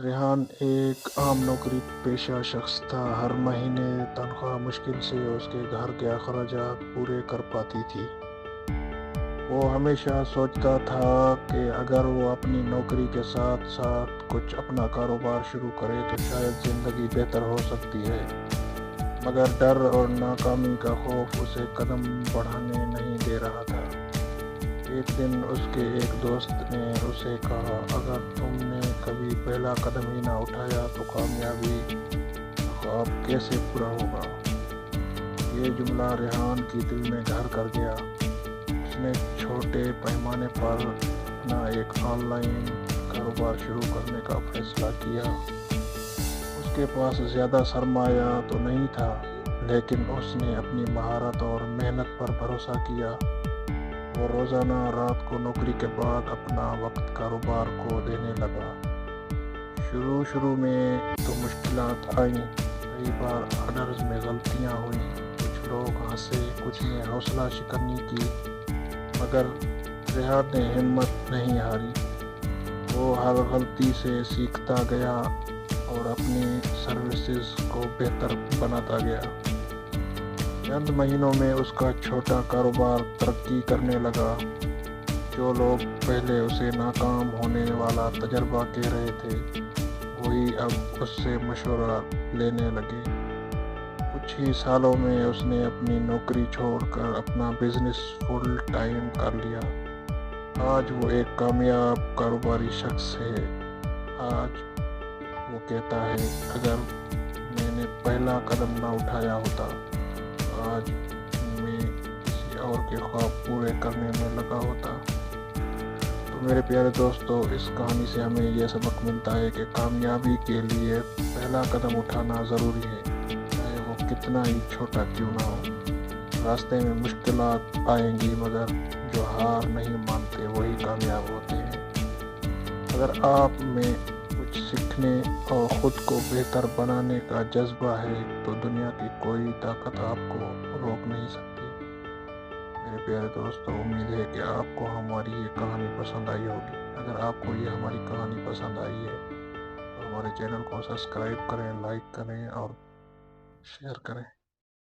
ریحان ایک عام نوکری پیشہ شخص تھا۔ ہر مہینے تنخواہ مشکل سے اس کے گھر کے اخراجات پورے کر پاتی تھی۔ وہ ہمیشہ سوچتا تھا کہ اگر وہ اپنی نوکری کے ساتھ ساتھ کچھ اپنا کاروبار شروع کرے تو شاید زندگی بہتر ہو سکتی ہے، مگر ڈر اور ناکامی کا خوف اسے قدم بڑھانے نہیں دے رہا تھا۔ ایک دن اس کے ایک دوست نے اسے کہا، اگر تم نے کبھی پہلا قدم ہی نہ اٹھایا تو کامیابی کا خواب کیسے پورا ہوگا؟ یہ جملہ ریحان کی دل میں گھر کر گیا۔ اس نے چھوٹے پیمانے پر اپنا ایک آن لائن کاروبار شروع کرنے کا فیصلہ کیا۔ اس کے پاس زیادہ سرمایہ تو نہیں تھا، لیکن اس نے اپنی مہارت اور محنت پر بھروسہ کیا۔ وہ روزانہ رات کو نوکری کے بعد اپنا وقت کاروبار کو دینے لگا۔ شروع میں تو مشکلات آئیں، کئی بار آرڈرز میں غلطیاں ہوئیں، کچھ لوگ ہنسے، کچھ نے حوصلہ شکنی کی، مگر ریحان نے ہمت نہیں ہاری۔ وہ ہر غلطی سے سیکھتا گیا اور اپنی سروسز کو بہتر بناتا گیا۔ چند مہینوں میں اس کا چھوٹا کاروبار ترقی کرنے لگا۔ جو لوگ پہلے اسے ناکام ہونے والا تجربہ کہہ رہے تھے، وہی اب اس سے مشورہ لینے لگے۔ کچھ ہی سالوں میں اس نے اپنی نوکری چھوڑ کر اپنا بزنس فل ٹائم کر لیا۔ آج وہ ایک کامیاب کاروباری شخص ہے۔ آج وہ کہتا ہے، اگر میں نے پہلا قدم نہ اٹھایا ہوتا، آج میں کسی اور کے خواب پورے کرنے میں لگا ہوتا۔ تو میرے پیارے دوستو، اس کہانی سے ہمیں یہ سبق ملتا ہے کہ کامیابی کے لیے پہلا قدم اٹھانا ضروری ہے، چاہے وہ کتنا ہی چھوٹا کیوں نہ ہو۔ راستے میں مشکلات آئیں گی، مگر جو ہار نہیں مانتے وہی کامیاب ہوتے ہیں۔ اگر آپ میں کچھ سیکھنے اور خود کو بہتر بنانے کا جذبہ ہے تو دنیا کی کوئی طاقت آپ کو روک نہیں سکتی۔ میرے پیارے دوستو، امید ہے کہ آپ کو ہماری یہ کہانی پسند آئی ہوگی۔ اگر آپ کو یہ ہماری کہانی پسند آئی ہے تو ہمارے چینل کو سبسکرائب کریں، لائک کریں اور شیئر کریں۔